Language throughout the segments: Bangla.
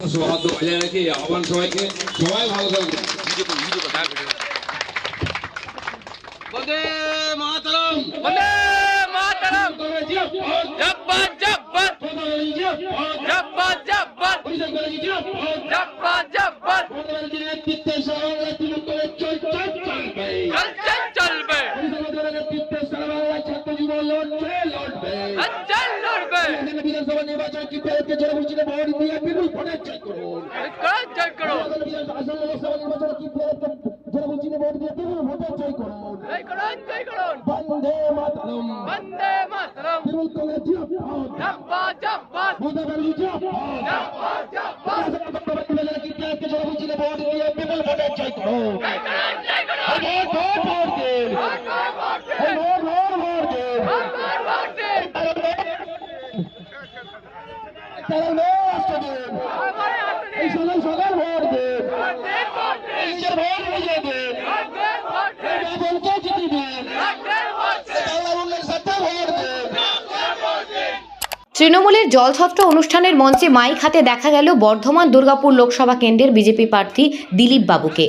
সৌহার্দ্য বজায় রেখে আহ্বান সবাইকে, সবাই ভালো থাকবেন। বন্দে মাতরম, বন্দে মাতরম, জব্বার জব্বার, জব্বার জব্বার, জব্বার জব্বার, নেতৃত্বে চলবে, ছাত্র জীবন লড়বে লড়বে লড়বে, বিধানসভা নির্বাচন কি পেরেছে জোরে বুঝিয়ে ভোট দিয়ে বিপুল ভোটে জয় করুন। জয় করুন, আসন্ন লোকসভা নির্বাচন কি পেরেছে জোরে বুঝিয়ে ভোট দিয়ে বিপুল ভোটে জয় করুন। জয় করুন, জয় করুন, বন্দে মাতরম, বন্দে মাতরম, বিপুল কংগ্রেস জিন্দাবাদ, জব্বার জব্বার, মমতা ব্যানার্জি জিন্দাবাদ, জব্বার জব্বার, কি পেরেছে জোরে বুঝিয়ে ভোট দিয়ে বিপুল ভোটে জয় করুন। জয় করুন, জয় করুন, ভোট ভোট ভোট দিন, vote vote vote vote vote দিন, ভোট ভোট দিন, তারা রাষ্ট্র দিন, আমারে হাতে এই দিন, সকাল সকাল ভোট দিন, ভোট দিন, ভোট দিন, নিজের ভোট বুঝে দিন, ভোট দিন, ভোট দিন, বলকে জিতি দিন, ভোট দিন, ভোট দিন, বাংলা উন্নয়নের সাথে ভোট দিন। তৃণমূলের জলছত্র অনুষ্ঠানের মঞ্চে মাইক হাতে দেখা গেল বর্ধমান দুর্গাপুর লোকসভা কেন্দ্রের বিজেপি প্রার্থী দিলীপ বাবুকে।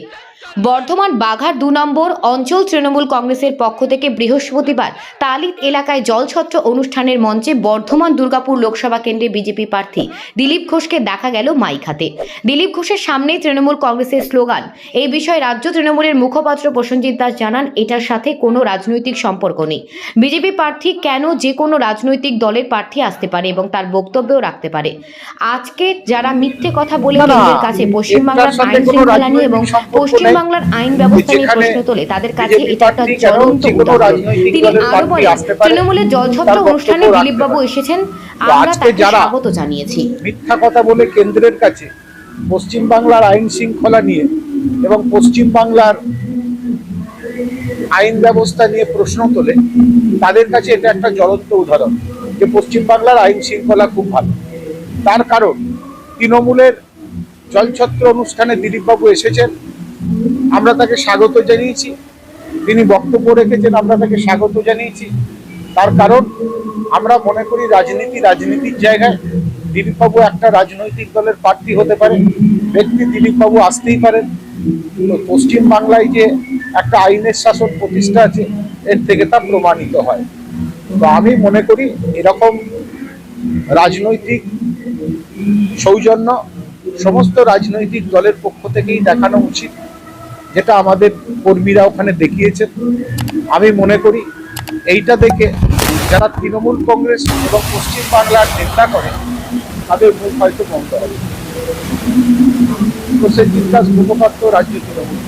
বর্ধমান বাঘার 2 নম্বর অঞ্চল তৃণমূল কংগ্রেসের পক্ষ থেকে বৃহস্পতিবার তালিত এলাকায় জলছত্র অনুষ্ঠানের মঞ্চে বর্ধমান দুর্গাপুর লোকসভা কেন্দ্রের বিজেপি প্রার্থী দিলীপ ঘোষকে দেখা গেল মাইক হাতে। দিলীপ ঘোষের সামনে তৃণমূল কংগ্রেসের স্লোগান। এই বিষয়ে রাজ্য তৃণমূলের মুখপাত্র প্রসেনজিৎ দাস জানান, এটার সাথে কোনো রাজনৈতিক সম্পর্ক নেই। বিজেপি প্রার্থী কেন যে কোনো রাজনৈতিক দলের প্রার্থী আসতে পারে এবং তার বক্তব্যও রাখতে পারে। আজকে যারা মিথ্যে কথা বলে কেন্দ্রের কাছে পশ্চিমবাংলার আইন শৃঙ্খলা নিয়ে এবং পশ্চিমবাংলার আইন ব্যবস্থা নিয়ে প্রশ্ন তোলে, তাদের কাছে এটা একটা জ্বলন্ত উদাহরণ। তিনি আরো বলেন, তৃণমূলের জলছত্র অনুষ্ঠানে দিলীপ বাবু এসেছেন, আমরা তাকে স্বাগত জানিয়েছি। মিথ্যা কথা বলে কেন্দ্রের কাছে পশ্চিমবাংলার আইন শৃঙ্খলা নিয়ে এবং পশ্চিমবাংলার আইন ব্যবস্থা নিয়ে প্রশ্ন তোলে, তাদের কাছে এটা একটা জ্বলন্ত উদাহরণ যে পশ্চিমবাংলার আইন শৃঙ্খলা খুব ভালো। তার কারণ তৃণমূলের জলছত্র অনুষ্ঠানে দিলীপবাবু এসেছেন, আমরা তাকে স্বাগত জানিয়েছি। তিনি বক্তব্য রেখেছেন, আমরা তাকে স্বাগত জানিয়েছি। তার কারণ আমরা মনে করি রাজনীতির জায়গায় দিলীপবাবু একটা রাজনৈতিক দলের প্রার্থী হতে পারে, ব্যক্তি দিলীপবাবু আসতেই পারেন। তো পশ্চিমবাংলায় যে একটা আইনের শাসন প্রতিষ্ঠা আছে, এর থেকে তা প্রমাণিত হয়। তো আমি মনে করি এরকম রাজনৈতিক সৌজন্য সমস্ত রাজনৈতিক দলের পক্ষ থেকেই দেখানো উচিত, যেটা আমাদের কর্মীরা ওখানে দেখিয়েছেন। আমি মনে করি এইটা দেখে যারা তৃণমূল কংগ্রেস এবং পশ্চিমবাংলার নিন্দা করে তাদের মুখ হয়তো বন্ধ হবে। প্রসেনজিৎ দাস মুখপাত্র, রাজ্য তৃণমূল।